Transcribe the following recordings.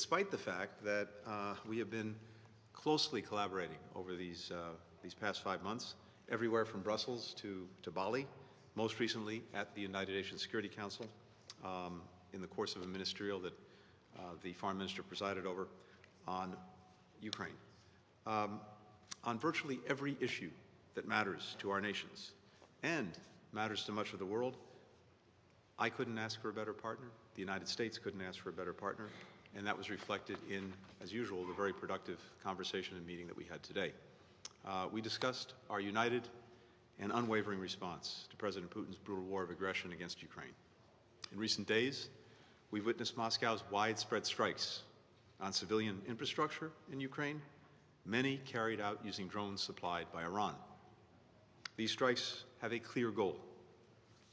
despite the fact that we have been closely collaborating over these past 5 months, everywhere from Brussels to Bali, most recently at the United Nations Security Council, in the course of a ministerial that the Foreign Minister presided over on Ukraine. On virtually every issue that matters to our nations and matters to much of the world, I couldn't ask for a better partner. The United States couldn't ask for a better partner. And that was reflected in, as usual, the very productive conversation and meeting that we had today. We discussed our united and unwavering response to President Putin's brutal war of aggression against Ukraine. In recent days, we've witnessed Moscow's widespread strikes on civilian infrastructure in Ukraine, many carried out using drones supplied by Iran. These strikes have a clear goal: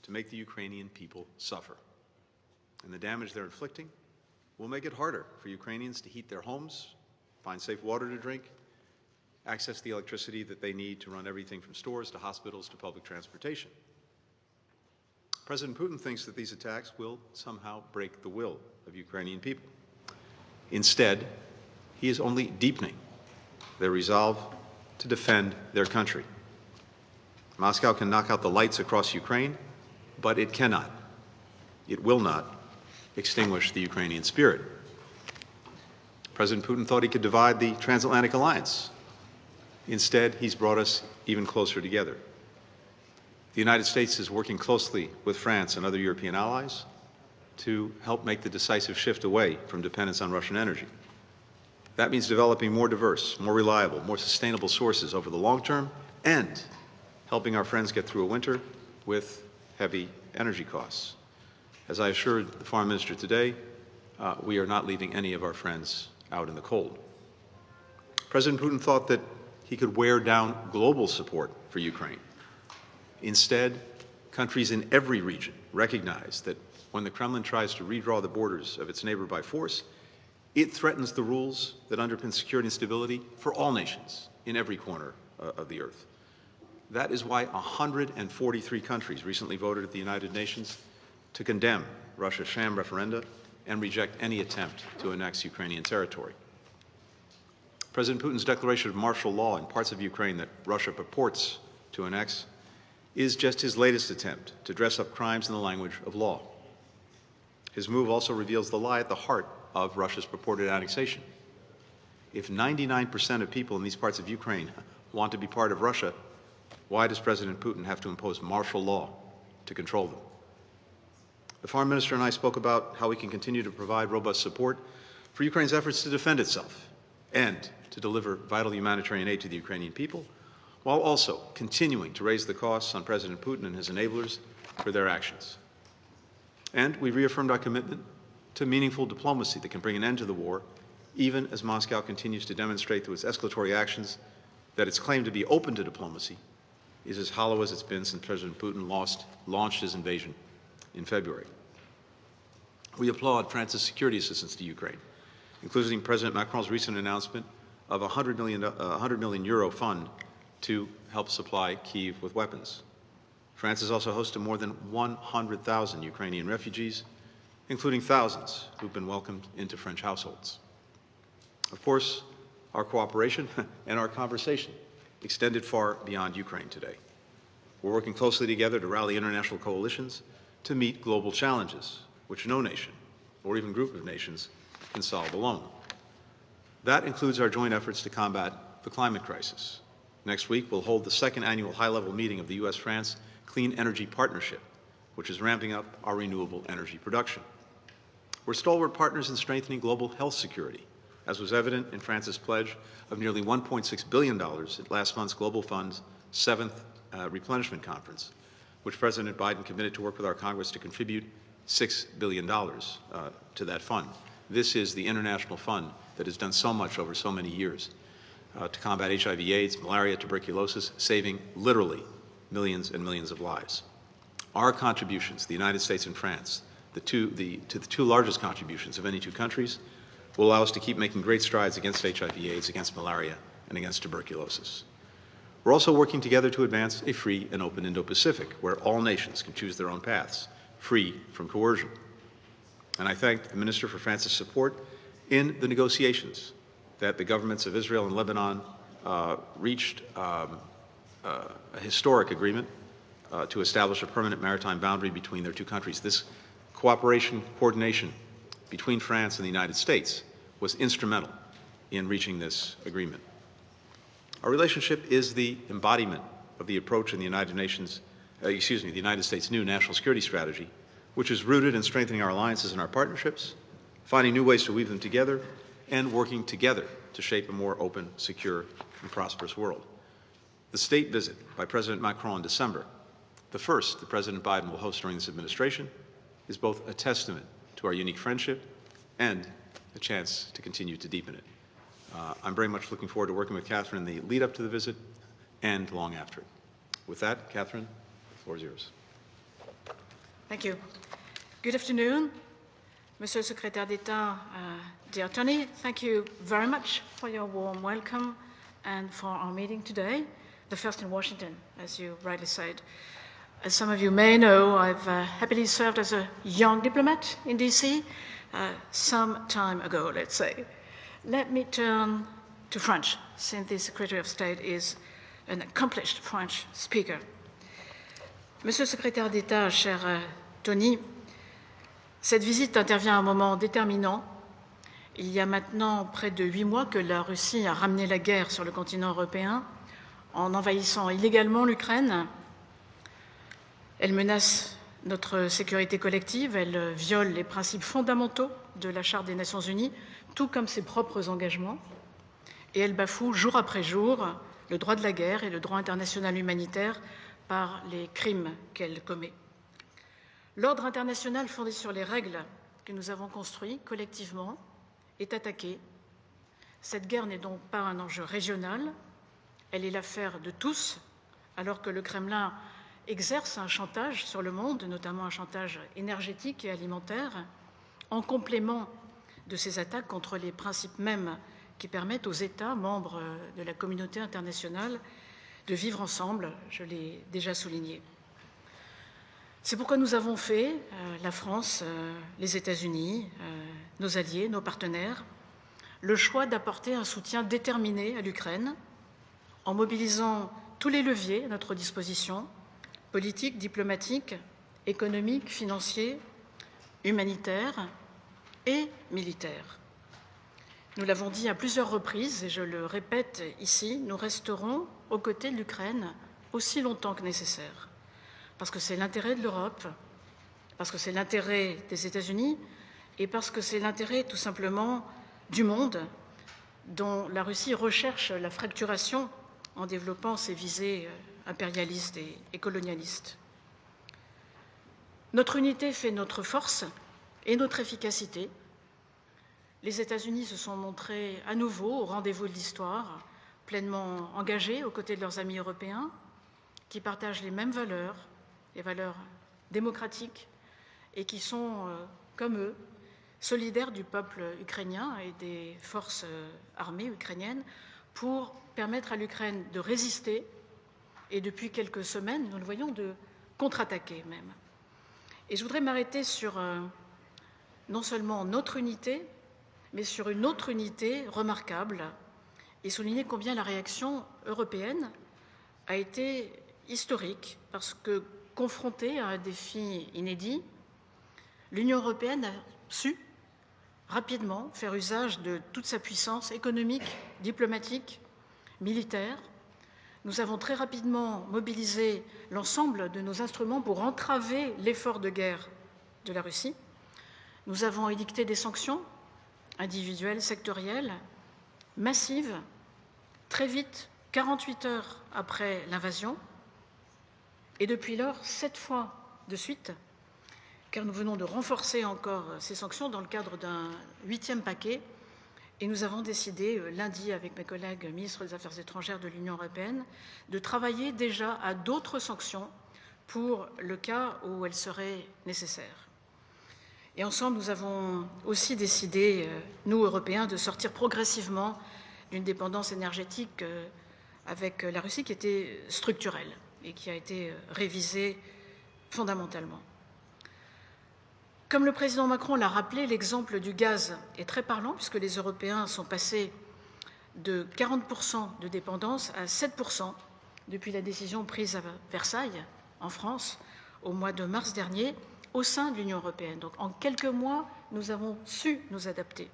to make the Ukrainian people suffer. And the damage they're inflicting will make it harder for Ukrainians to heat their homes, find safe water to drink, access the electricity that they need to run everything from stores to hospitals to public transportation. President Putin thinks that these attacks will somehow break the will of Ukrainian people. Instead, he is only deepening their resolve to defend their country. Moscow can knock out the lights across Ukraine, but it cannot, it will not, extinguish the Ukrainian spirit. President Putin thought he could divide the transatlantic alliance. Instead, he's brought us even closer together. The United States is working closely with France and other European allies to help make the decisive shift away from dependence on Russian energy. That means developing more diverse, more reliable, more sustainable sources over the long term and helping our friends get through a winter with heavy energy costs. As I assured the Foreign Minister today, we are not leaving any of our friends out in the cold. President Putin thought that he could wear down global support for Ukraine. Instead, countries in every region recognize that when the Kremlin tries to redraw the borders of its neighbor by force, it threatens the rules that underpin security and stability for all nations in every corner of the earth. That is why 143 countries recently voted at the United Nations to condemn Russia's sham referenda and reject any attempt to annex Ukrainian territory. President Putin's declaration of martial law in parts of Ukraine that Russia purports to annex is just his latest attempt to dress up crimes in the language of law. His move also reveals the lie at the heart of Russia's purported annexation. If 99% of people in these parts of Ukraine want to be part of Russia, why does President Putin have to impose martial law to control them? The Foreign Minister and I spoke about how we can continue to provide robust support for Ukraine's efforts to defend itself and to deliver vital humanitarian aid to the Ukrainian people, while also continuing to raise the costs on President Putin and his enablers for their actions. And we reaffirmed our commitment to meaningful diplomacy that can bring an end to the war, even as Moscow continues to demonstrate through its escalatory actions that its claim to be open to diplomacy is as hollow as it's been since President Putin launched his invasion in February. We applaud France's security assistance to Ukraine, including President Macron's recent announcement of a 100 million euro fund to help supply Kyiv with weapons. France is also host to more than 100,000 Ukrainian refugees, including thousands who've been welcomed into French households. Of course, our cooperation and our conversation extended far beyond Ukraine today. We're working closely together to rally international coalitions to meet global challenges, which no nation, or even group of nations, can solve alone. That includes our joint efforts to combat the climate crisis. Next week, we'll hold the second annual high-level meeting of the U.S.-France Clean Energy Partnership, which is ramping up our renewable energy production. We're stalwart partners in strengthening global health security, as was evident in France's pledge of nearly $1.6 billion at last month's Global Fund's 7th Replenishment Conference, which President Biden committed to work with our Congress to contribute $6 billion to that fund. This is the international fund that has done so much over so many years to combat HIV/AIDS, malaria, tuberculosis, saving literally millions and millions of lives. Our contributions, the United States and France, the two largest contributions of any two countries, will allow us to keep making great strides against HIV/AIDS, against malaria, and against tuberculosis. We're also working together to advance a free and open Indo-Pacific, where all nations can choose their own paths, free from coercion. And I thank the Minister for France's support In the negotiations that the governments of Israel and Lebanon reached a historic agreement to establish a permanent maritime boundary between their two countries. This cooperation, coordination between France and the United States was instrumental in reaching this agreement. Our relationship is the embodiment of the approach in the the United States' new national security strategy, which is rooted in strengthening our alliances and our partnerships, finding new ways to weave them together, and working together to shape a more open, secure, and prosperous world. The state visit by President Macron in December, the first that President Biden will host during this administration, is both a testament to our unique friendship and a chance to continue to deepen it. I'm very much looking forward to working with Catherine in the lead up to the visit and long after it. With that, Catherine, the floor is yours. Thank you. Good afternoon, Monsieur le Secrétaire d'État, dear Tony. Thank you very much for your warm welcome and for our meeting today, the first in Washington, as you rightly said. As some of you may know, I've happily served as a young diplomat in DC some time ago, let's say. Let me turn to French, since the Secretary of State is an accomplished French speaker. Monsieur le Secrétaire d'État, cher Tony, cette visite intervient à un moment déterminant. Il y a maintenant près de 8 mois que la Russie a ramené la guerre sur le continent européen en envahissant illégalement l'Ukraine. Elle menace notre sécurité collective, elle viole les principes fondamentaux de la Charte des Nations Unies, tout comme ses propres engagements, et elle bafoue jour après jour le droit de la guerre et le droit international humanitaire par les crimes qu'elle commet. L'ordre international fondé sur les règles que nous avons construites collectivement est attaqué. Cette guerre n'est donc pas un enjeu régional, elle est l'affaire de tous, alors que le Kremlin exerce un chantage sur le monde, notamment un chantage énergétique et alimentaire, en complément de ces attaques contre les principes mêmes qui permettent aux États membres de la communauté internationale de vivre ensemble, je l'ai déjà souligné. C'est pourquoi nous avons fait, la France, les États-Unis, nos alliés, nos partenaires, le choix d'apporter un soutien déterminé à l'Ukraine en mobilisant tous les leviers à notre disposition, politiques, diplomatiques, économiques, financiers, humanitaires et militaires. Nous l'avons dit à plusieurs reprises, et je le répète ici, nous resterons aux côtés de l'Ukraine aussi longtemps que nécessaire, parce que c'est l'intérêt de l'Europe, parce que c'est l'intérêt des États-Unis et parce que c'est l'intérêt tout simplement du monde dont la Russie recherche la fracturation en développant ses visées impérialistes et colonialistes. Notre unité fait notre force et notre efficacité. Les États-Unis se sont montrés à nouveau au rendez-vous de l'histoire, pleinement engagés aux côtés de leurs amis européens, qui partagent les mêmes valeurs, les valeurs démocratiques, et qui sont, comme eux, solidaires du peuple ukrainien et des forces armées ukrainiennes pour permettre à l'Ukraine de résister et depuis quelques semaines, nous le voyons, de contre-attaquer même. Et je voudrais m'arrêter sur non seulement notre unité, mais sur une autre unité remarquable et souligner combien la réaction européenne a été historique parce que, confrontée à un défi inédit, l'Union européenne a su rapidement faire usage de toute sa puissance économique, diplomatique, militaire. Nous avons très rapidement mobilisé l'ensemble de nos instruments pour entraver l'effort de guerre de la Russie. Nous avons édicté des sanctions individuelles, sectorielles, massives, très vite, 48 heures après l'invasion, et depuis lors, 7 fois de suite, car nous venons de renforcer encore ces sanctions dans le cadre d'un 8e paquet, et nous avons décidé lundi avec mes collègues ministres des Affaires étrangères de l'Union européenne de travailler déjà à d'autres sanctions pour le cas où elles seraient nécessaires. Et ensemble, nous avons aussi décidé, nous, Européens, de sortir progressivement d'une dépendance énergétique avec la Russie qui était structurelle et qui a été révisée fondamentalement. Comme le président Macron l'a rappelé, l'exemple du gaz est très parlant puisque les Européens sont passés de 40% de dépendance à 7% depuis la décision prise à Versailles, en France, au mois de mars dernier, au sein de l'Union européenne. Donc en quelques mois, nous avons su nous adapter.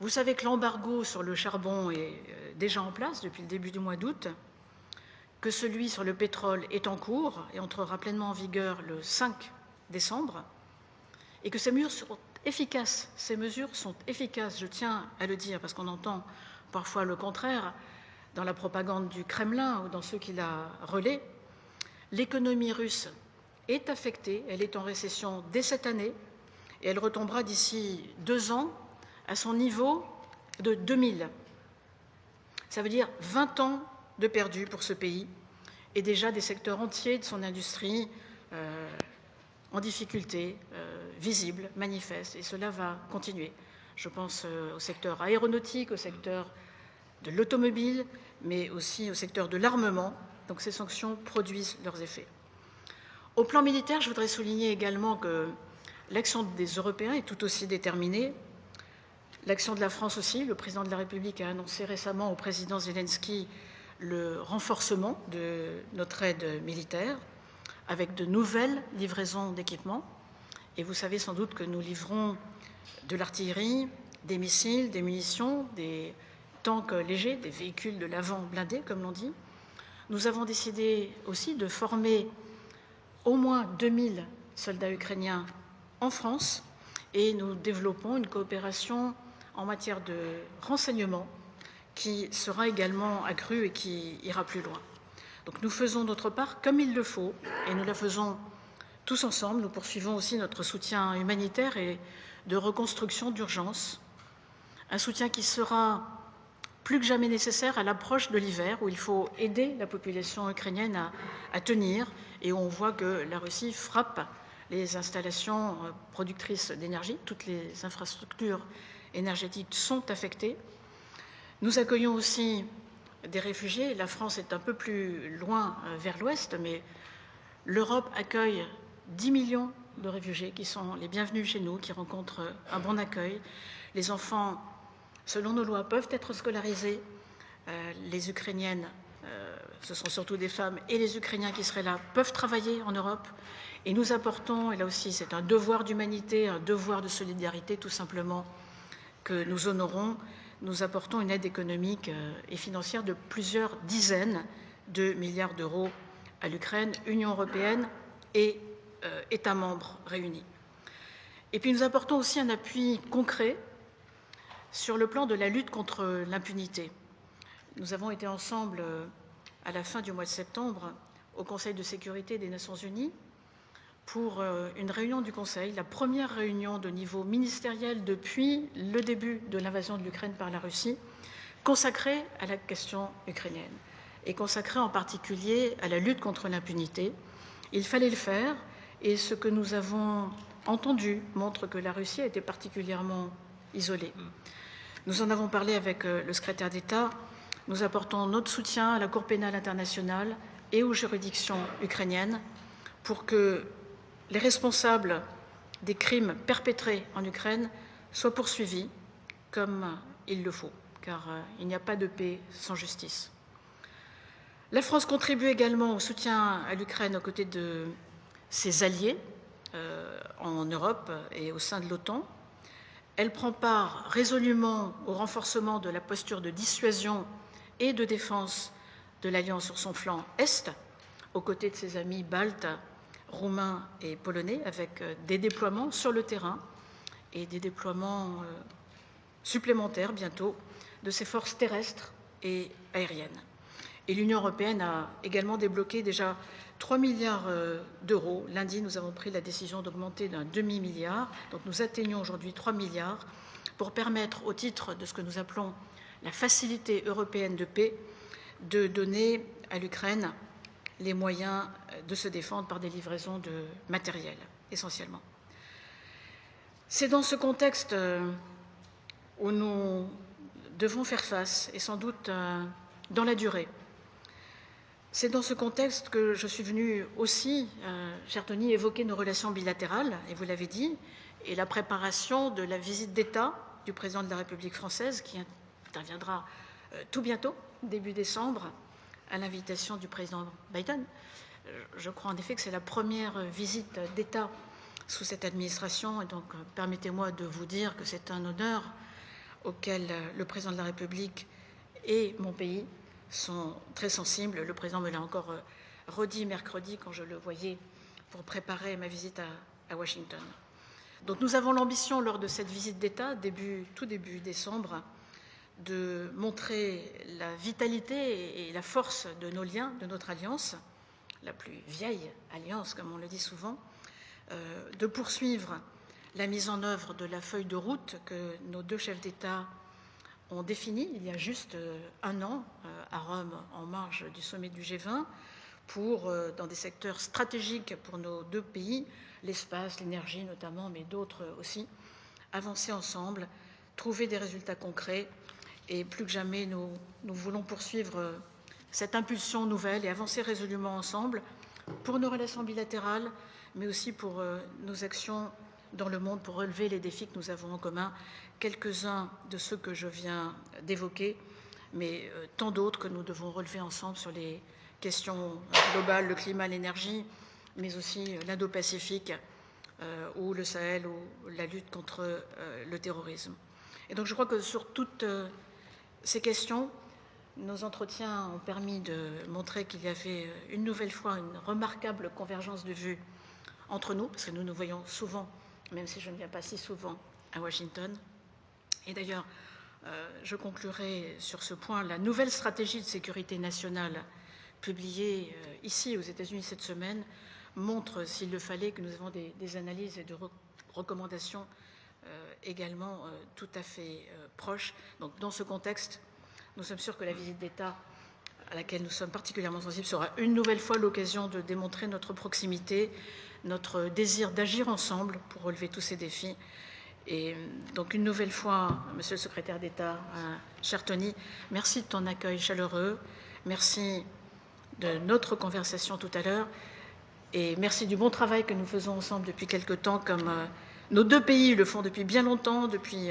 Vous savez que l'embargo sur le charbon est déjà en place depuis le début du mois d'août, que celui sur le pétrole est en cours et entrera pleinement en vigueur le 5 décembre, et que ces mesures sont efficaces. Ces mesures sont efficaces, je tiens à le dire, parce qu'on entend parfois le contraire dans la propagande du Kremlin ou dans ceux qui la relaient. L'économie russe est affectée, elle est en récession dès cette année, et elle retombera d'ici 2 ans à son niveau de 2000. Ça veut dire 20 ans de perdu pour ce pays, et déjà des secteurs entiers de son industrie en difficulté, visible, manifeste, et cela va continuer. Je pense au secteur aéronautique, au secteur de l'automobile, mais aussi au secteur de l'armement. Donc ces sanctions produisent leurs effets. Au plan militaire, je voudrais souligner également que l'action des Européens est tout aussi déterminée. L'action de la France aussi. Le président de la République a annoncé récemment au président Zelensky le renforcement de notre aide militaire avec de nouvelles livraisons d'équipements. Et vous savez sans doute que nous livrons de l'artillerie, des missiles, des munitions, des tanks légers, des véhicules de l'avant blindés, comme l'on dit. Nous avons décidé aussi de former au moins 2000 soldats ukrainiens en France et nous développons une coopération en matière de renseignement qui sera également accrue et qui ira plus loin. Donc nous faisons notre part comme il le faut et nous la faisons tous ensemble. Nous poursuivons aussi notre soutien humanitaire et de reconstruction d'urgence, un soutien qui sera plus que jamais nécessaire à l'approche de l'hiver où il faut aider la population ukrainienne à tenir et où on voit que la Russie frappe les installations productrices d'énergie. Toutes les infrastructures énergétiques sont affectées. Nous accueillons aussi des réfugiés. La France est un peu plus loin vers l'ouest, mais l'Europe accueille 10 millions de réfugiés qui sont les bienvenus chez nous, qui rencontrent un bon accueil. Les enfants, selon nos lois, peuvent être scolarisés. Les Ukrainiennes, ce sont surtout des femmes, et les Ukrainiens qui seraient là peuvent travailler en Europe. Et nous apportons, et là aussi c'est un devoir d'humanité, un devoir de solidarité tout simplement que nous honorons, nous apportons une aide économique et financière de plusieurs dizaines de milliards d'euros à l'Ukraine, Union européenne et États membres réunis. Et puis nous apportons aussi un appui concret sur le plan de la lutte contre l'impunité. Nous avons été ensemble à la fin du mois de septembre au Conseil de sécurité des Nations Unies pour une réunion du Conseil, la première réunion de niveau ministériel depuis le début de l'invasion de l'Ukraine par la Russie, consacrée à la question ukrainienne et consacrée en particulier à la lutte contre l'impunité. Il fallait le faire et ce que nous avons entendu montre que la Russie a été particulièrement isolée. Nous en avons parlé avec le secrétaire d'État. Nous apportons notre soutien à la Cour pénale internationale et aux juridictions ukrainiennes pour que les responsables des crimes perpétrés en Ukraine soient poursuivis comme il le faut, car il n'y a pas de paix sans justice. La France contribue également au soutien à l'Ukraine aux côtés de ses alliés en Europe et au sein de l'OTAN. Elle prend part résolument au renforcement de la posture de dissuasion et de défense de l'Alliance sur son flanc Est, aux côtés de ses amis baltes, roumains et polonais, avec des déploiements sur le terrain et des déploiements supplémentaires bientôt de ses forces terrestres et aériennes. Et l'Union européenne a également débloqué déjà 3 milliards d'euros. Lundi, nous avons pris la décision d'augmenter d'un demi-milliard. Donc nous atteignons aujourd'hui 3 milliards pour permettre, au titre de ce que nous appelons la facilité européenne de paix, de donner à l'Ukraine les moyens de se défendre par des livraisons de matériel, essentiellement. C'est dans ce contexte où nous devons faire face, et sans doute dans la durée, C'est dans ce contexte que je suis venue aussi, cher Tony, évoquer nos relations bilatérales, et vous l'avez dit, et la préparation de la visite d'État du président de la République française qui interviendra tout bientôt, début décembre, à l'invitation du président Biden. Je crois en effet que c'est la première visite d'État sous cette administration, et donc permettez-moi de vous dire que c'est un honneur auquel le président de la République et mon pays sont très sensibles. Le président me l'a encore redit mercredi quand je le voyais pour préparer ma visite à Washington. Donc nous avons l'ambition lors de cette visite d'État, tout début décembre, de montrer la vitalité et la force de nos liens, de notre alliance, la plus vieille alliance, comme on le dit souvent, de poursuivre la mise en œuvre de la feuille de route que nos deux chefs d'État ont définie il y a juste un an à Rome, en marge du sommet du G20, pour, dans des secteurs stratégiques pour nos deux pays, l'espace, l'énergie notamment, mais d'autres aussi, avancer ensemble, trouver des résultats concrets. Et plus que jamais, nous voulons poursuivre cette impulsion nouvelle et avancer résolument ensemble pour nos relations bilatérales, mais aussi pour nos actions dans le monde, pour relever les défis que nous avons en commun, quelques-uns de ceux que je viens d'évoquer, mais tant d'autres que nous devons relever ensemble sur les questions globales, le climat, l'énergie, mais aussi l'Indo-Pacifique ou le Sahel ou la lutte contre le terrorisme. Et donc je crois que sur toutes ces questions, nos entretiens ont permis de montrer qu'il y avait une nouvelle fois une remarquable convergence de vues entre nous, parce que nous nous voyons souvent, même si je ne viens pas si souvent à Washington. Et d'ailleurs, je conclurai sur ce point, la nouvelle stratégie de sécurité nationale publiée ici aux États-Unis cette semaine montre, s'il le fallait, que nous avons des analyses et de recommandations également tout à fait proches. Donc dans ce contexte, nous sommes sûrs que la visite d'État à laquelle nous sommes particulièrement sensibles sera une nouvelle fois l'occasion de démontrer notre proximité, notre désir d'agir ensemble pour relever tous ces défis. Et donc une nouvelle fois, Monsieur le secrétaire d'État, cher Tony, merci de ton accueil chaleureux, merci de notre conversation tout à l'heure, et merci du bon travail que nous faisons ensemble depuis quelque temps, comme nos deux pays le font depuis bien longtemps, depuis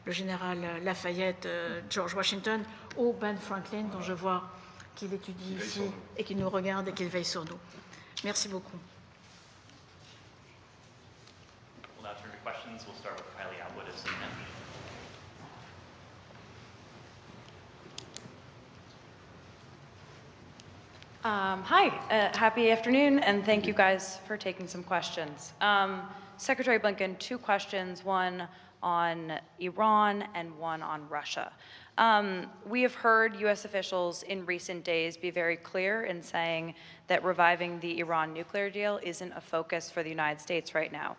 le général Lafayette, George Washington, ou Ben Franklin, dont je vois qu'il étudie ici et qu'il nous regarde et qu'il veille sur nous. Merci beaucoup. We'll now turn to questions. We'll start with Kylie Atwood of State Antony. Hi, happy afternoon, and thank you guys for taking some questions. Secretary Blinken, two questions, one on Iran and one on Russia. We have heard U.S. officials in recent days be very clear in saying that reviving the Iran nuclear deal isn't a focus for the United States right now.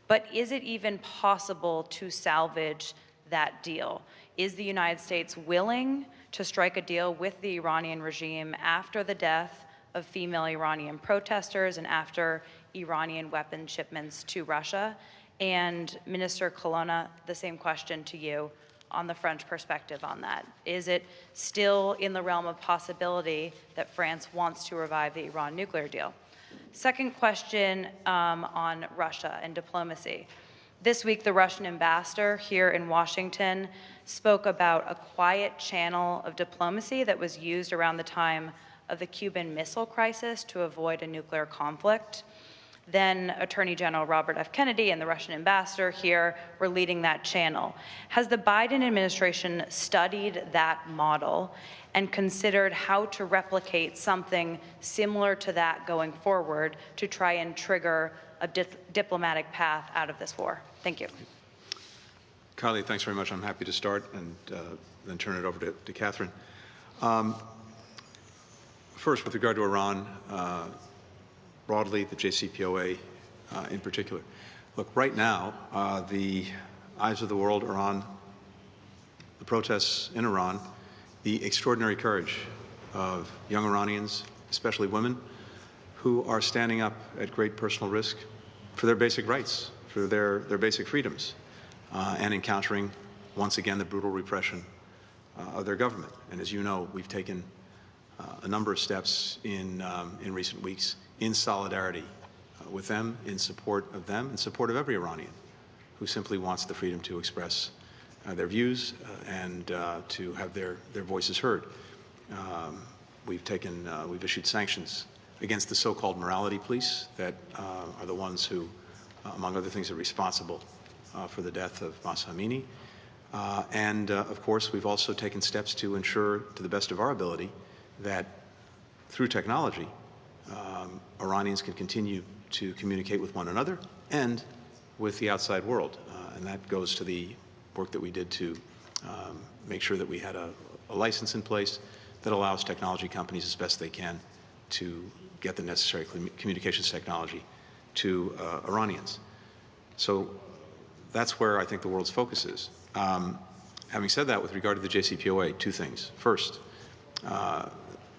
But is it even possible to salvage that deal? Is the United States willing to strike a deal with the Iranian regime after the death of female Iranian protesters and after Iranian weapon shipments to Russia? And Minister Colonna, the same question to you on the French perspective on that. Is it still in the realm of possibility that France wants to revive the Iran nuclear deal? Second question on Russia and diplomacy. This week, the Russian ambassador here in Washington spoke about a quiet channel of diplomacy that was used around the time of the Cuban Missile Crisis to avoid a nuclear conflict. Then Attorney General Robert F. Kennedy and the Russian ambassador here were leading that channel. Has the Biden administration studied that model and considered how to replicate something similar to that going forward to try and trigger a diplomatic path out of this war? Thank you. Kylie, thanks very much. I'm happy to start and then turn it over to Catherine. First, with regard to Iran, broadly, the JCPOA in particular. Look, right now, the eyes of the world are on the protests in Iran, the extraordinary courage of young Iranians, especially women, who are standing up at great personal risk for their basic rights, for their basic freedoms, and encountering, once again, the brutal repression of their government. And as you know, we've taken a number of steps in recent weeks in solidarity with them, in support of them, in support of every Iranian who simply wants the freedom to express their views and to have their voices heard. We've issued sanctions against the so-called morality police that are the ones who, among other things, are responsible for the death of Mahsa Amini. Of course, we've also taken steps to ensure, to the best of our ability, that through technology, Iranians can continue to communicate with one another and with the outside world. And that goes to the work that we did to make sure that we had a license in place that allows technology companies as best they can to get the necessary communications technology to Iranians. So that's where I think the world's focus is. Having said that, with regard to the JCPOA, two things. First,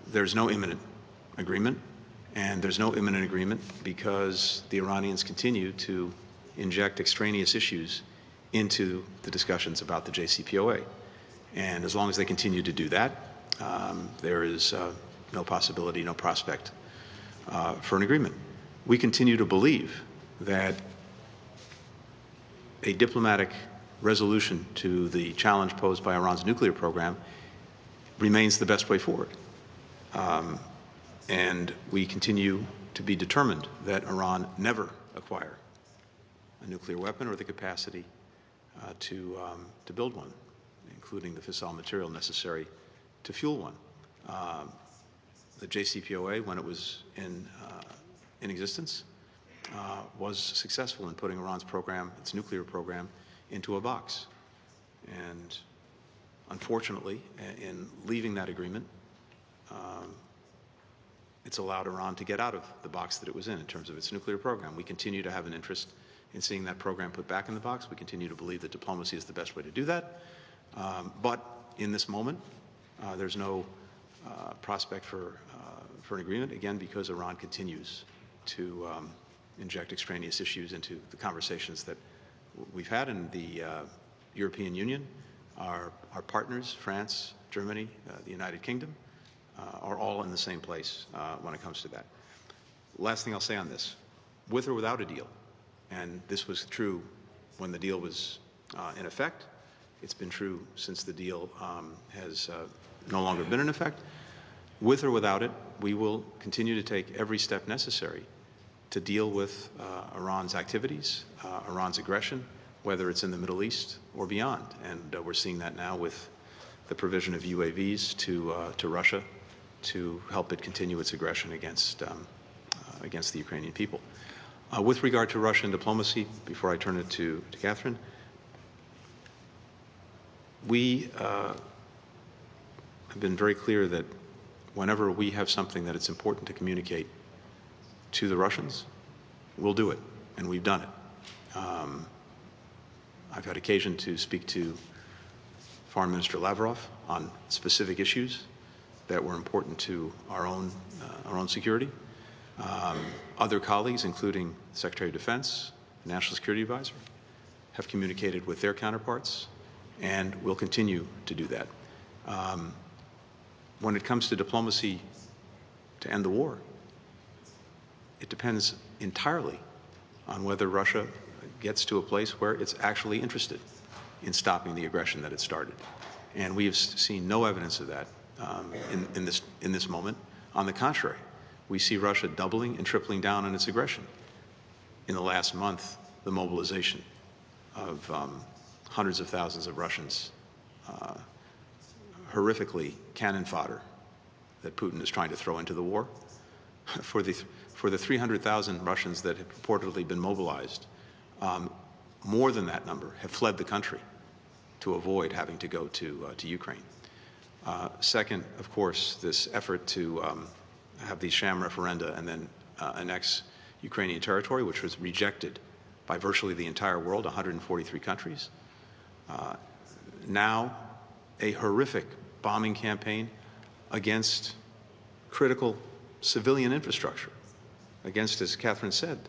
there's no imminent agreement, and there's no imminent agreement because the Iranians continue to inject extraneous issues into the discussions about the JCPOA. And as long as they continue to do that, there is no possibility, no prospect for an agreement. We continue to believe that a diplomatic resolution to the challenge posed by Iran's nuclear program remains the best way forward. And we continue to be determined that Iran never acquire a nuclear weapon or the capacity to build one, including the fissile material necessary to fuel one. The JCPOA, when it was in existence, was successful in putting Iran's program, its nuclear program, into a box. And unfortunately, in leaving that agreement, it's allowed Iran to get out of the box that it was in terms of its nuclear program. We continue to have an interest in seeing that program put back in the box. We continue to believe that diplomacy is the best way to do that. But in this moment, there's no prospect for an agreement, again, because Iran continues to inject extraneous issues into the conversations that we've had. In the European Union, our partners, France, Germany, the United Kingdom, are all in the same place when it comes to that. Last thing I'll say on this, with or without a deal, and this was true when the deal was in effect, it's been true since the deal has no longer been in effect. With or without it, we will continue to take every step necessary to deal with Iran's activities, Iran's aggression, whether it's in the Middle East or beyond. And we're seeing that now with the provision of UAVs to Russia to help it continue its aggression against the Ukrainian people. With regard to Russian diplomacy, before I turn it to Catherine, we have been very clear that whenever we have something that it's important to communicate to the Russians, we'll do it, and we've done it. I've had occasion to speak to Foreign Minister Lavrov on specific issues that were important to our own security. Other colleagues, including the Secretary of Defense, the National Security Advisor, have communicated with their counterparts, and will continue to do that. When it comes to diplomacy to end the war, it depends entirely on whether Russia gets to a place where it's actually interested in stopping the aggression that it started. And we have seen no evidence of that in this moment. On the contrary, we see Russia doubling and tripling down on its aggression. In the last month, the mobilization of hundreds of thousands of Russians, horrifically cannon fodder that Putin is trying to throw into the war. For the 300,000 Russians that have purportedly been mobilized, more than that number have fled the country to avoid having to go to Ukraine. Second, of course, this effort to have these sham referenda and then annex Ukrainian territory, which was rejected by virtually the entire world, 143 countries. Now, a horrific bombing campaign against critical civilian infrastructure, against, as Catherine said,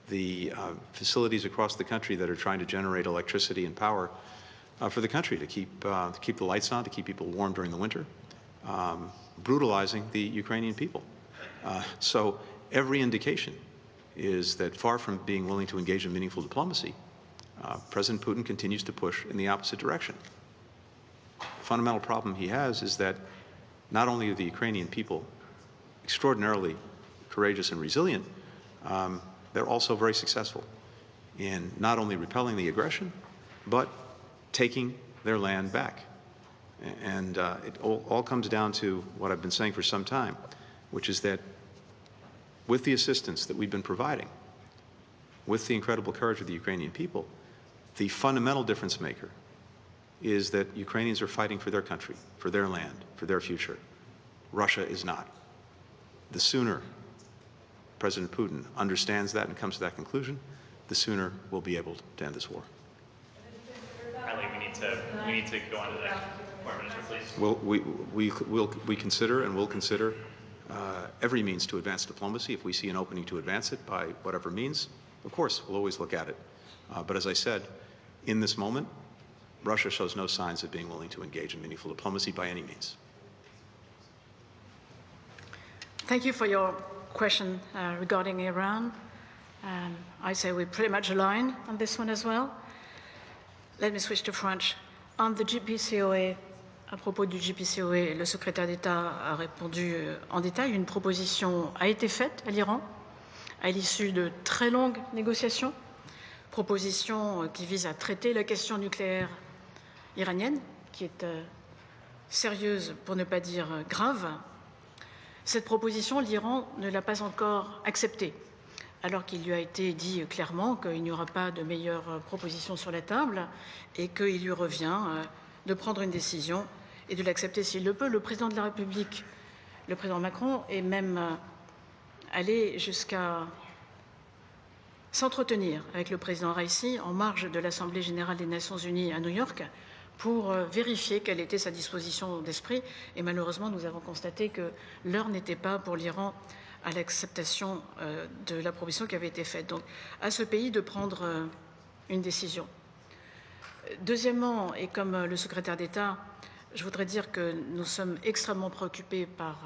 the facilities across the country that are trying to generate electricity and power for the country to keep the lights on, to keep people warm during the winter. brutalizing the Ukrainian people. So every indication is that far from being willing to engage in meaningful diplomacy, President Putin continues to push in the opposite direction. The fundamental problem he has is that not only are the Ukrainian people extraordinarily courageous and resilient, they're also very successful in not only repelling the aggression, but taking their land back. And it all comes down to what I've been saying for some time, which is that with the assistance that we've been providing, with the incredible courage of the Ukrainian people, the fundamental difference maker is that Ukrainians are fighting for their country, for their land, for their future. Russia is not. The sooner President Putin understands that and comes to that conclusion, the sooner we'll be able to end this war. Riley, we need to go on to the next point, Minister, please. Well, we consider and will consider every means to advance diplomacy. If we see an opening to advance it by whatever means, of course, we'll always look at it. But as I said, in this moment, Russia shows no signs of being willing to engage in meaningful diplomacy by any means. Thank you for your question regarding Iran. I say we pretty much align on this one as well. Let me switch to French. On the GPCOA, à propos du GPCOA, le secrétaire d'État a répondu en détail. Une proposition a été faite à l'Iran à l'issue de très longues négociations. Proposition qui vise à traiter la question nucléaire iranienne, qui est sérieuse pour ne pas dire grave. Cette proposition, l'Iran ne l'a pas encore acceptée, alors qu'il lui a été dit clairement qu'il n'y aura pas de meilleure proposition sur la table et qu'il lui revient de prendre une décision et de l'accepter s'il le peut. Le président de la République, le président Macron, est même allé jusqu'à s'entretenir avec le président Raisi en marge de l'Assemblée générale des Nations unies à New York pour vérifier quelle était sa disposition d'esprit. Et malheureusement, nous avons constaté que l'heure n'était pas pour l'Iran à l'acceptation de la proposition qui avait été faite. Donc, à ce pays de prendre une décision. Deuxièmement, et comme le secrétaire d'État, je voudrais dire que nous sommes extrêmement préoccupés par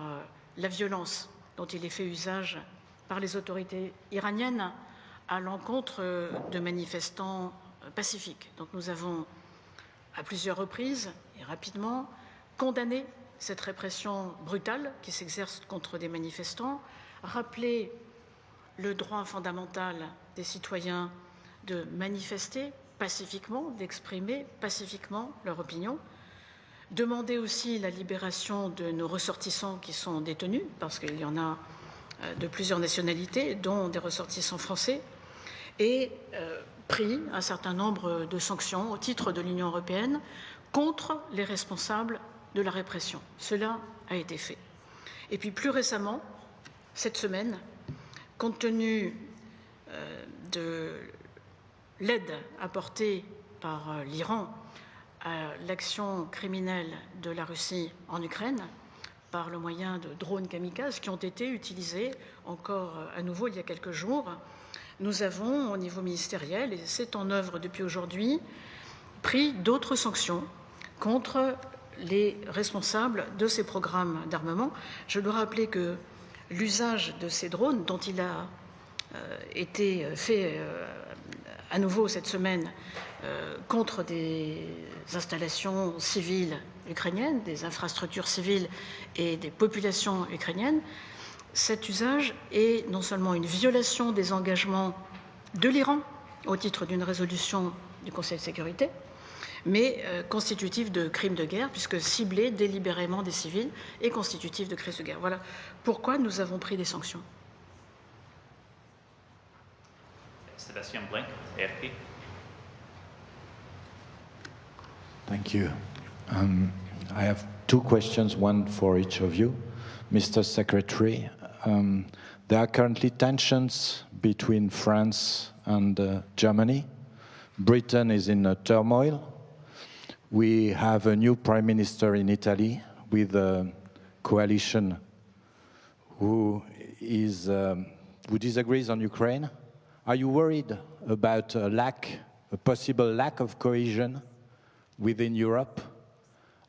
la violence dont il est fait usage par les autorités iraniennes à l'encontre de manifestants pacifiques. Donc nous avons, à plusieurs reprises et rapidement, condamné cette répression brutale qui s'exerce contre des manifestants, rappelé le droit fondamental des citoyens de manifester pacifiquement, d'exprimer pacifiquement leur opinion, demander aussi la libération de nos ressortissants qui sont détenus, parce qu'il y en a de plusieurs nationalités, dont des ressortissants français, et pris un certain nombre de sanctions au titre de l'Union européenne contre les responsables de la répression. Cela a été fait. Et puis plus récemment, cette semaine, compte tenu de l'aide apportée par l'Iran à l'action criminelle de la Russie en Ukraine, par le moyen de drones kamikazes qui ont été utilisés encore à nouveau il y a quelques jours, nous avons, au niveau ministériel, et c'est en œuvre depuis aujourd'hui, pris d'autres sanctions contre les responsables de ces programmes d'armement. Je dois rappeler que l'usage de ces drones, dont il a été fait à nouveau cette semaine contre des installations civiles ukrainiennes, des infrastructures civiles et des populations ukrainiennes, cet usage est non seulement une violation des engagements de l'Iran au titre d'une résolution du Conseil de sécurité, mais constitutif de crimes de guerre, puisque ciblé délibérément des civils et constitutif de crimes de guerre. Voilà pourquoi nous avons pris des sanctions. Sébastien Blanc, AFP. Thank you. I have two questions, one for each of you. Mr. Secretary, there are currently tensions between France and Germany. Britain is in a turmoil. We have a new prime minister in Italy with a coalition who disagrees on Ukraine. Are you worried about a possible lack of cohesion within Europe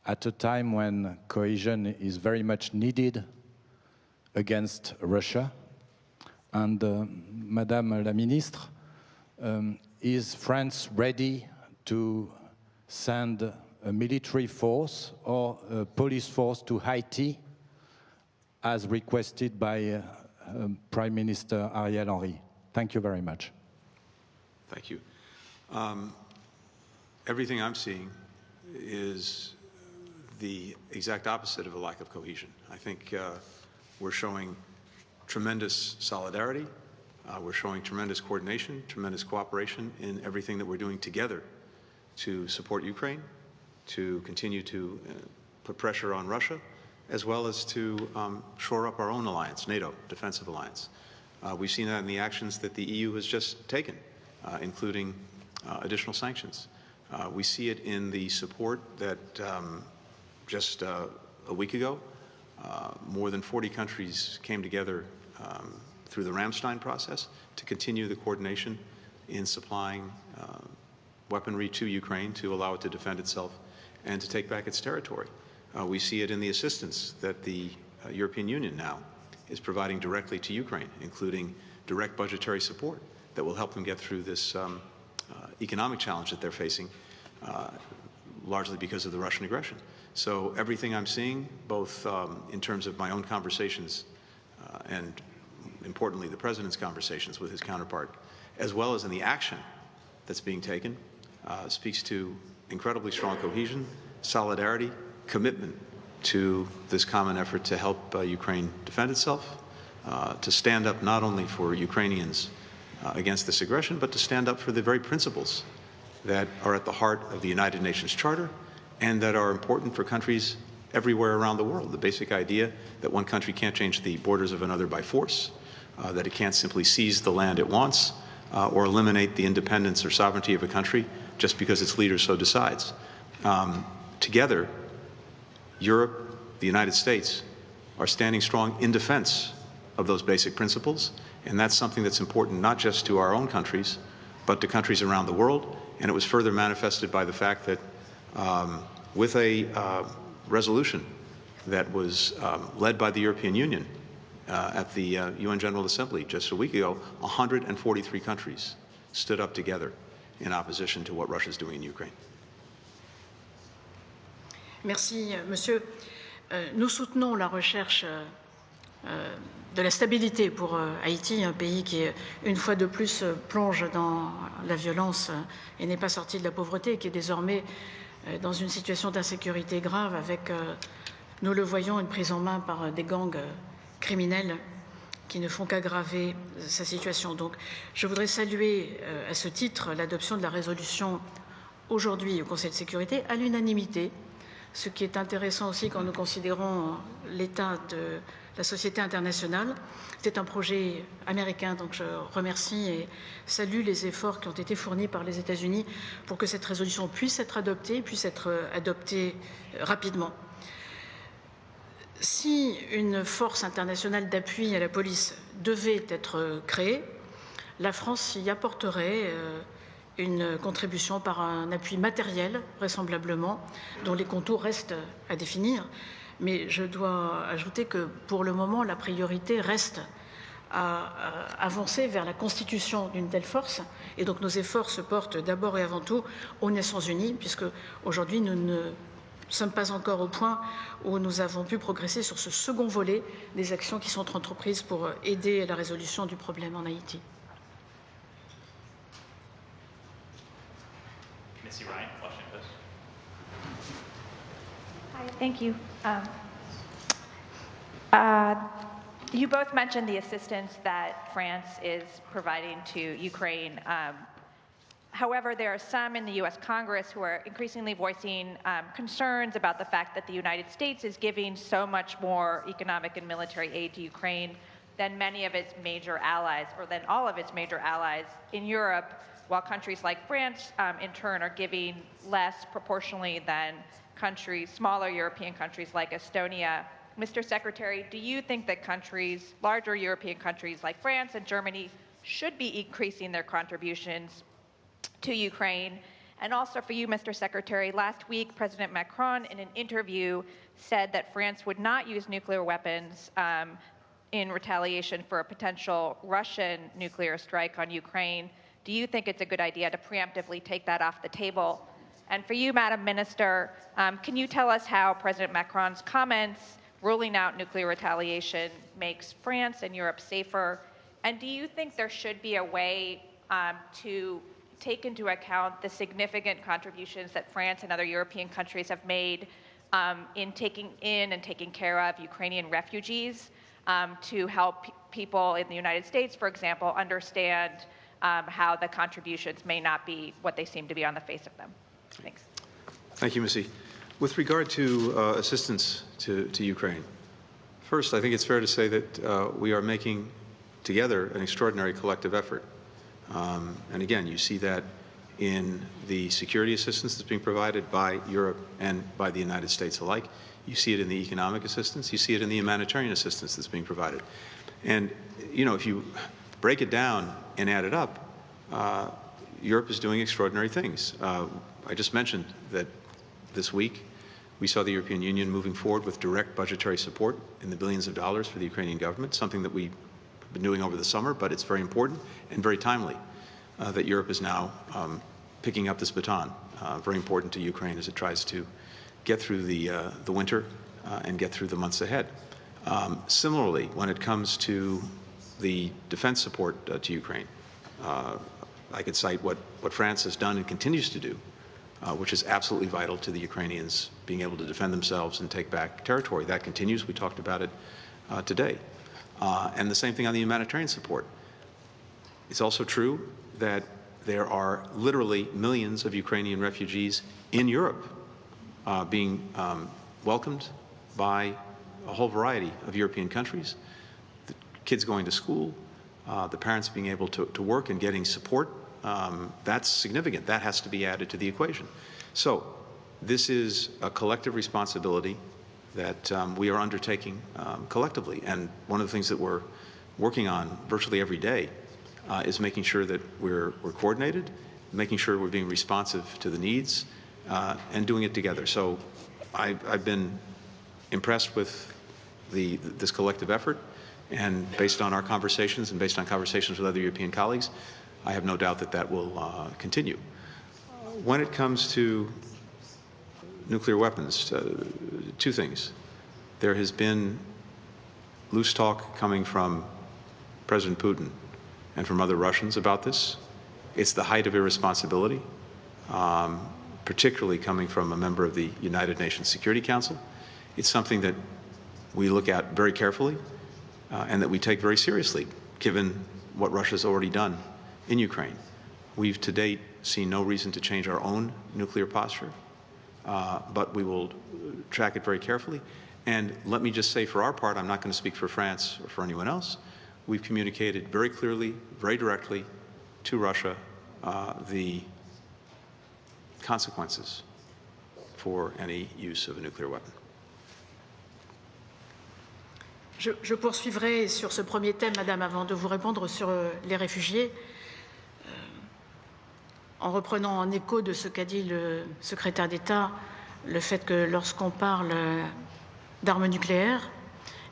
at a time when cohesion is very much needed against Russia. And Madame la Ministre, is France ready to send a military force or a police force to Haiti as requested by Prime Minister Ariel Henry? Thank you very much. Thank you. Everything I'm seeing is the exact opposite of a lack of cohesion. I think we're showing tremendous solidarity. We're showing tremendous coordination, tremendous cooperation in everything that we're doing together to support Ukraine, to continue to put pressure on Russia, as well as to shore up our own alliance, NATO, defensive alliance. We've seen that in the actions that the EU has just taken, including additional sanctions. We see it in the support that just a week ago, more than 40 countries came together through the Ramstein process to continue the coordination in supplying weaponry to Ukraine to allow it to defend itself and to take back its territory. We see it in the assistance that the European Union now is providing directly to Ukraine, including direct budgetary support that will help them get through this economic challenge that they're facing, largely because of the Russian aggression. So everything I'm seeing, both in terms of my own conversations and importantly the President's conversations with his counterpart, as well as in the action that's being taken, speaks to incredibly strong cohesion, solidarity, commitment to this common effort to help Ukraine defend itself, to stand up not only for Ukrainians against this aggression, but to stand up for the very principles that are at the heart of the United Nations Charter and that are important for countries everywhere around the world. The basic idea that one country can't change the borders of another by force, that it can't simply seize the land it wants or eliminate the independence or sovereignty of a country just because its leader so decides. Together, Europe, the United States, are standing strong in defense of those basic principles, and that's something that's important not just to our own countries, but to countries around the world. And it was further manifested by the fact that with a resolution that was led by the European Union at the UN General Assembly just a week ago, 143 countries stood up together in opposition to what Russia is doing in Ukraine. Merci, Monsieur. Nous soutenons la recherche de la stabilité pour Haïti, un pays qui, une fois de plus, plonge dans la violence et n'est pas sorti de la pauvreté, et qui est désormais dans une situation d'insécurité grave avec, nous le voyons, une prise en main par des gangs criminels qui ne font qu'aggraver sa situation. Donc, je voudrais saluer à ce titre l'adoption de la résolution aujourd'hui au Conseil de sécurité à l'unanimité, ce qui est intéressant aussi quand nous considérons l'état de la société internationale. C'est un projet américain, donc je remercie et salue les efforts qui ont été fournis par les États-Unis pour que cette résolution puisse être adoptée rapidement. Si une force internationale d'appui à la police devait être créée, la France y apporterait une contribution par un appui matériel, vraisemblablement, dont les contours restent à définir. Mais je dois ajouter que, pour le moment, la priorité reste à avancer vers la constitution d'une telle force. Et donc nos efforts se portent d'abord et avant tout aux Nations Unies, puisque aujourd'hui nous ne sommes pas encore au point où nous avons pu progresser sur ce second volet des actions qui sont entreprises pour aider à la résolution du problème en Haïti. Missy Ryan, Washington Post. Hi, thank you. You both mentioned the assistance that France is providing to Ukraine. However, there are some in the U.S. Congress who are increasingly voicing concerns about the fact that the United States is giving so much more economic and military aid to Ukraine than many of its major allies, or than all of its major allies in Europe, while countries like France, in turn, are giving less proportionally than countries, smaller European countries like Estonia. Mr. Secretary, do you think that countries, larger European countries like France and Germany, should be increasing their contributions to Ukraine? And also for you, Mr. Secretary, last week, President Macron, in an interview, said that France would not use nuclear weapons in retaliation for a potential Russian nuclear strike on Ukraine. Do you think it's a good idea to preemptively take that off the table? And for you, Madam Minister, can you tell us how President Macron's comments ruling out nuclear retaliation makes France and Europe safer? And do you think there should be a way to take into account the significant contributions that France and other European countries have made in taking in and taking care of Ukrainian refugees to help people in the United States, for example, understand how the contributions may not be what they seem to be on the face of them? Thanks. Thank you, Missy. With regard to assistance to Ukraine, first, I think it's fair to say that we are making together an extraordinary collective effort. And again, you see that in the security assistance that's being provided by Europe and by the United States alike. You see it in the economic assistance. You see it in the humanitarian assistance that's being provided. And, you know, if you break it down and add it up, Europe is doing extraordinary things. I just mentioned that this week we saw the European Union moving forward with direct budgetary support in the billions of dollars for the Ukrainian government, something that we've been doing over the summer, but it's very important and very timely that Europe is now picking up this baton, very important to Ukraine as it tries to get through the winter and get through the months ahead. Similarly, when it comes to the defense support to Ukraine, I could cite what France has done and continues to do, which is absolutely vital to the Ukrainians being able to defend themselves and take back territory. That continues. We talked about it today. And the same thing on the humanitarian support. It's also true that there are literally millions of Ukrainian refugees in Europe being welcomed by a whole variety of European countries, the kids going to school, the parents being able to work and getting support. That's significant. That has to be added to the equation. So this is a collective responsibility that we are undertaking collectively. And one of the things that we're working on virtually every day is making sure that we're coordinated, making sure we're being responsive to the needs, and doing it together. So I've been impressed with this collective effort, and based on our conversations and based on conversations with other European colleagues, I have no doubt that that will continue. When it comes to nuclear weapons, two things. There has been loose talk coming from President Putin and from other Russians about this. It's the height of irresponsibility, particularly coming from a member of the United Nations Security Council. It's something that we look at very carefully and that we take very seriously, given what Russia's already done in Ukraine. We've to date seen no reason to change our own nuclear posture, but we will track it very carefully. And let me just say, for our part, I'm not going to speak for France or for anyone else, we've communicated very clearly, very directly to Russia the consequences for any use of a nuclear weapon. Je poursuivrai sur ce premier thème, Madame, avant de vous répondre sur les réfugiés, en reprenant en écho de ce qu'a dit le secrétaire d'État, le fait que lorsqu'on parle d'armes nucléaires,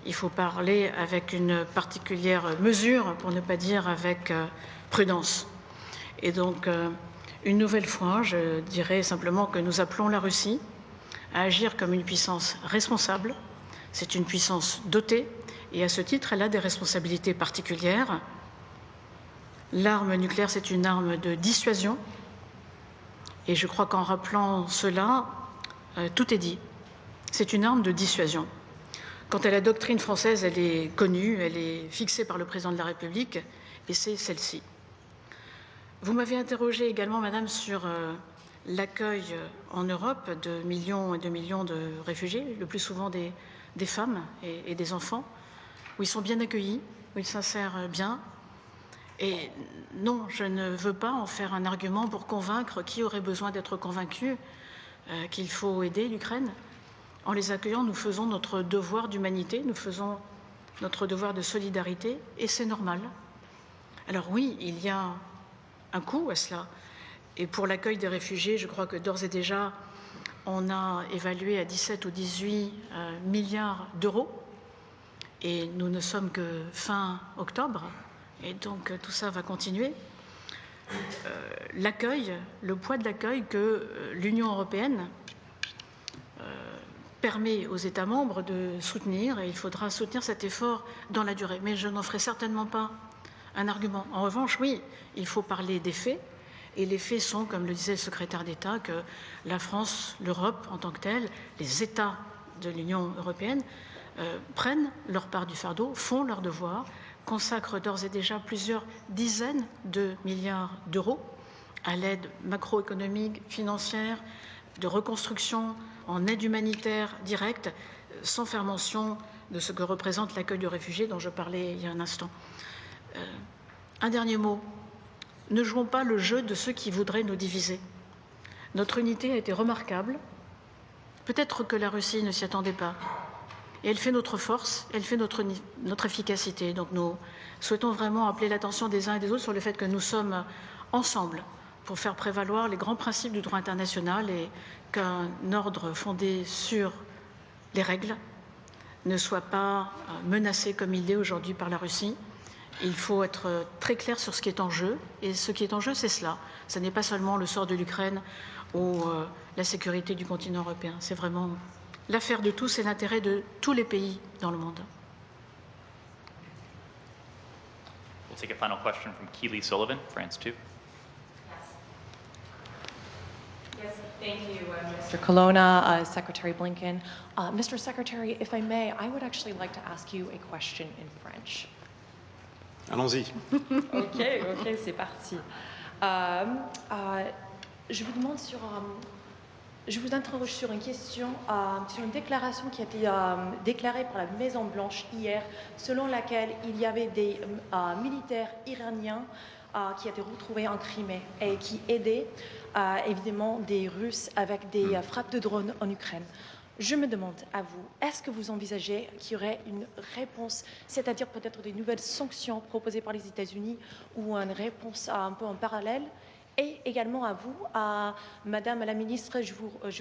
il faut parler avec une particulière mesure, pour ne pas dire avec prudence. Et donc, une nouvelle fois, je dirais simplement que nous appelons la Russie à agir comme une puissance responsable. C'est une puissance dotée, et à ce titre, elle a des responsabilités particulières. L'arme nucléaire, c'est une arme de dissuasion, et je crois qu'en rappelant cela, tout est dit. C'est une arme de dissuasion. Quant à la doctrine française, elle est connue, elle est fixée par le président de la République, et c'est celle-ci. Vous m'avez interrogé également, Madame, sur l'accueil en Europe de millions et de millions de réfugiés, le plus souvent des femmes et des enfants, où ils sont bien accueillis, où ils s'insèrent bien. Et non, je ne veux pas en faire un argument pour convaincre qui aurait besoin d'être convaincu qu'il faut aider l'Ukraine. En les accueillant, nous faisons notre devoir d'humanité, nous faisons notre devoir de solidarité, et c'est normal. Alors oui, il y a un coût à cela. Et pour l'accueil des réfugiés, je crois que d'ores et déjà, on a évalué à 17 ou 18 milliards d'euros. Et nous ne sommes que fin octobre, et donc tout ça va continuer. L'accueil, le poids de l'accueil que l'Union européenne permet aux États membres de soutenir, et il faudra soutenir cet effort dans la durée. Mais je n'en ferai certainement pas un argument. En revanche, oui, il faut parler des faits, et les faits sont, comme le disait le secrétaire d'État, que la France, l'Europe en tant que telle, les États de l'Union européenne prennent leur part du fardeau, font leur devoir, consacrent d'ores et déjà plusieurs dizaines de milliards d'euros à l'aide macroéconomique, financière, de reconstruction, en aide humanitaire directe, sans faire mention de ce que représente l'accueil de réfugiés dont je parlais il y a un instant. Un dernier mot. Ne jouons pas le jeu de ceux qui voudraient nous diviser. Notre unité a été remarquable. Peut-être que la Russie ne s'y attendait pas. Et elle fait notre force, elle fait notre efficacité. Donc nous souhaitons vraiment appeler l'attention des uns et des autres sur le fait que nous sommes ensemble pour faire prévaloir les grands principes du droit international et qu'un ordre fondé sur les règles ne soit pas menacé comme il l'est aujourd'hui par la Russie. Il faut être très clair sur ce qui est en jeu, et ce qui est en jeu, c'est cela. Ce n'est pas seulement le sort de l'Ukraine ou la sécurité du continent européen. C'est vraiment l'affaire de tous et l'intérêt de tous les pays dans le monde. We'll take a final question from Keely Sullivan, France 2. Yes, thank you, Mr. Colonna, Secretary Blinken. Mr. Secretary, if I may, I would actually like to ask you a question in French. Allons-y. Ok, c'est parti. Je vous demande je vous interroge sur une question, sur une déclaration qui a été déclarée par la Maison Blanche hier, selon laquelle il y avait des militaires iraniens qui étaient retrouvés en Crimée et qui aidaient évidemment des Russes avec des frappes de drones en Ukraine. Je me demande à vous, est-ce que vous envisagez qu'il y aurait une réponse, c'est-à-dire peut-être des nouvelles sanctions proposées par les États-Unis ou une réponse un peu en parallèle? Et également à vous, Madame la Ministre, je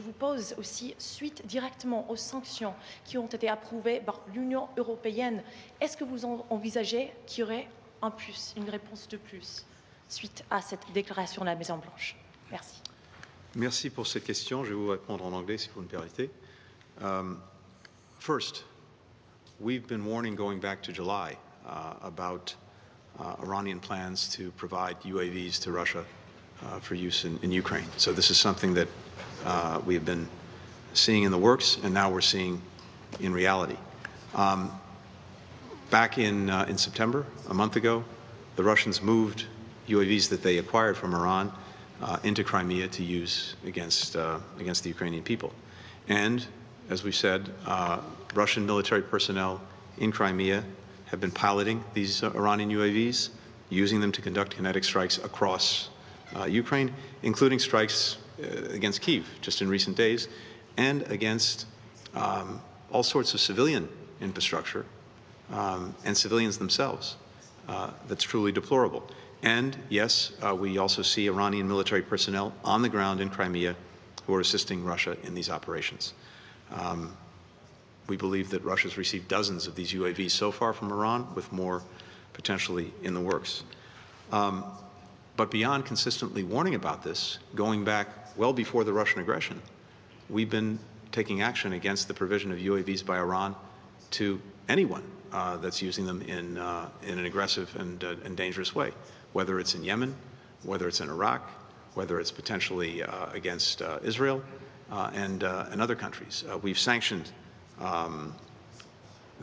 vous pose aussi, suite directement aux sanctions qui ont été approuvées par l'Union européenne, est-ce que vous envisagez qu'il y aurait un plus, une réponse de plus, suite à cette déclaration de la Maison-Blanche? Merci. Merci pour cette question. Je vais vous répondre en anglais si vous me permettez. First, we've been warning going back to July about Iranian plans to provide UAVs to Russia for use in Ukraine. So this is something that we have been seeing in the works, and now we're seeing in reality. Back in September, a month ago, the Russians moved UAVs that they acquired from Iran into Crimea to use against the Ukrainian people. And as we said, Russian military personnel in Crimea have been piloting these Iranian UAVs, using them to conduct kinetic strikes across Ukraine, including strikes against Kyiv just in recent days, and against all sorts of civilian infrastructure and civilians themselves. That's truly deplorable. And yes, we also see Iranian military personnel on the ground in Crimea who are assisting Russia in these operations. We believe that Russia's received dozens of these UAVs so far from Iran, with more potentially in the works. But beyond consistently warning about this, going back well before the Russian aggression, we've been taking action against the provision of UAVs by Iran to anyone that's using them in an aggressive and dangerous way, whether it's in Yemen, whether it's in Iraq, whether it's potentially against Israel and other countries. We've sanctioned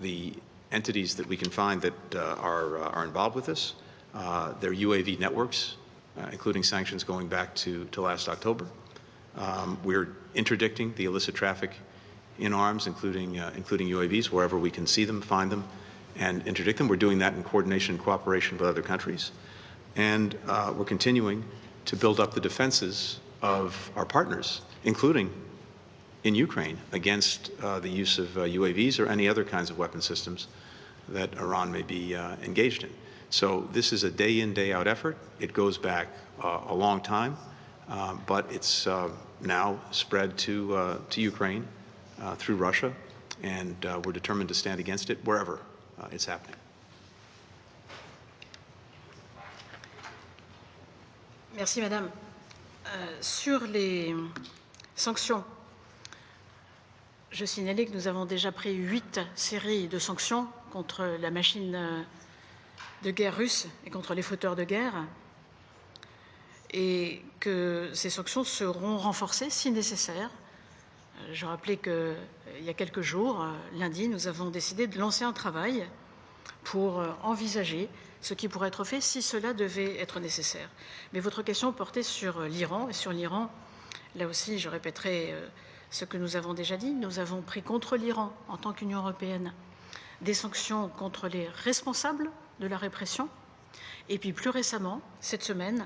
the entities that we can find that are involved with this, their UAV networks, including sanctions going back to last October. We're interdicting the illicit traffic in arms, including UAVs, wherever we can see them, find them, and interdict them. We're doing that in coordination and cooperation with other countries. And we're continuing to build up the defenses of our partners, including in Ukraine, against the use of UAVs or any other kinds of weapon systems that Iran may be engaged in. So this is a day-in, day-out effort. It goes back a long time. but it's now spread to Ukraine through Russia, and we're determined to stand against it wherever it's happening. Merci, Madame. Sur les sanctions, je signalais que nous avons déjà pris 8 séries de sanctions contre la machine de guerre russe et contre les fauteurs de guerre, et que ces sanctions seront renforcées si nécessaire. Je rappelais qu'il y a quelques jours, lundi, nous avons décidé de lancer un travail pour envisager ce qui pourrait être fait si cela devait être nécessaire. Mais votre question portait sur l'Iran, et sur l'Iran, là aussi, je répéterai ce que nous avons déjà dit. Nous avons pris contre l'Iran, en tant qu'Union européenne, des sanctions contre les responsables de la répression, et puis plus récemment, cette semaine,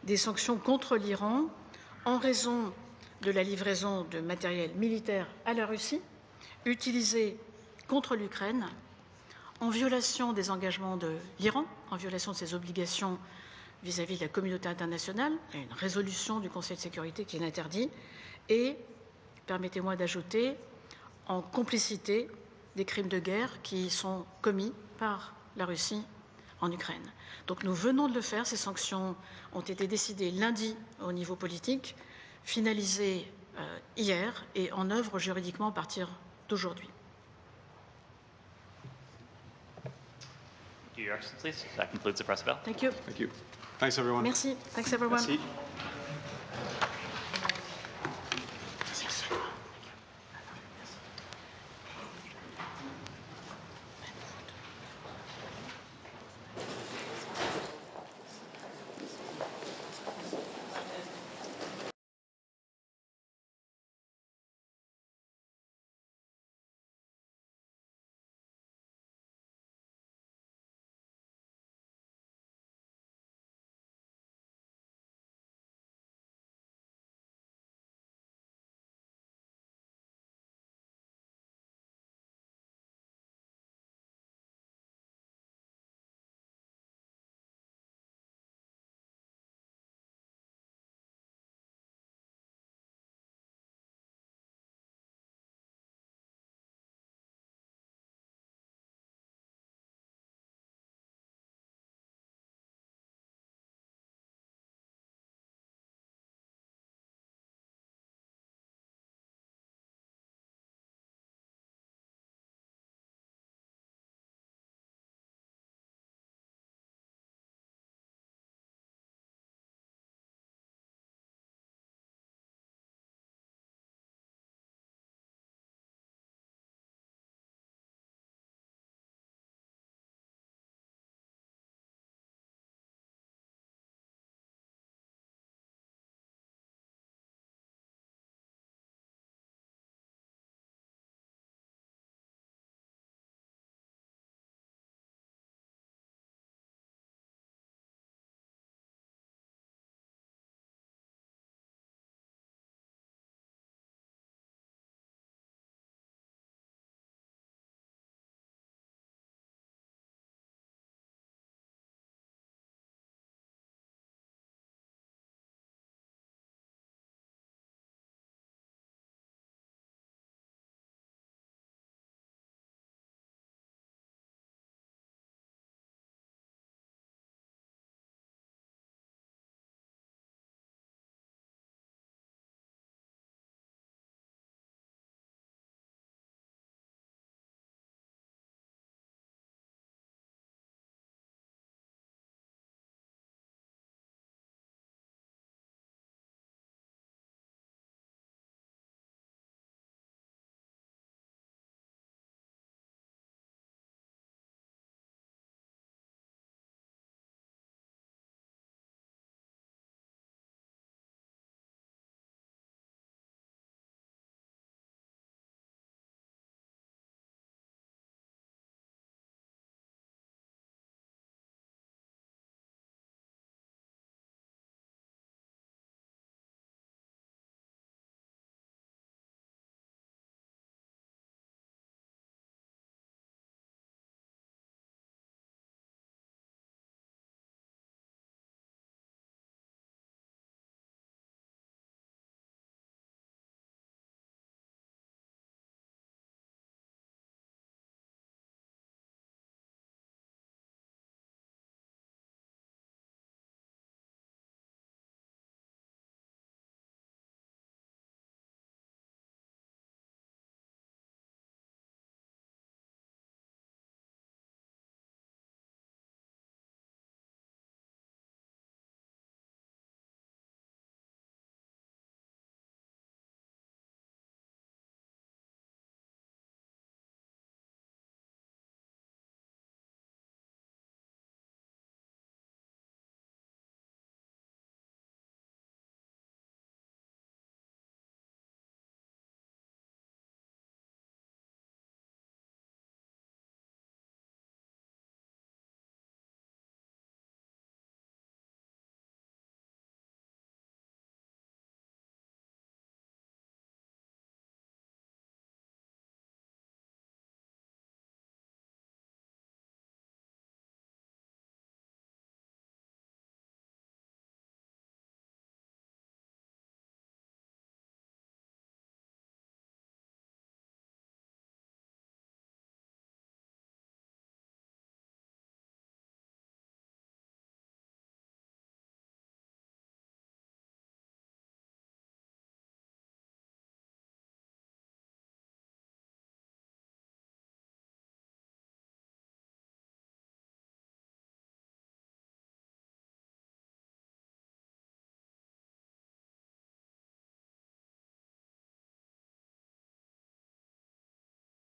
des sanctions contre l'Iran en raison de la livraison de matériel militaire à la Russie, utilisé contre l'Ukraine, en violation des engagements de l'Iran, en violation de ses obligations vis-à-vis de la communauté internationale. Il y a une résolution du Conseil de sécurité qui l'interdit, et, permettez-moi d'ajouter, en complicité des crimes de guerre qui sont commis par la Russie en Ukraine. Donc nous venons de le faire, ces sanctions ont été décidées lundi au niveau politique, finalisées hier et en œuvre juridiquement à partir d'aujourd'hui. Thank you, Your Excellencies. That concludes the press avail. Thank you. Thank you. Thanks, everyone. Merci. Thanks, everyone. Merci.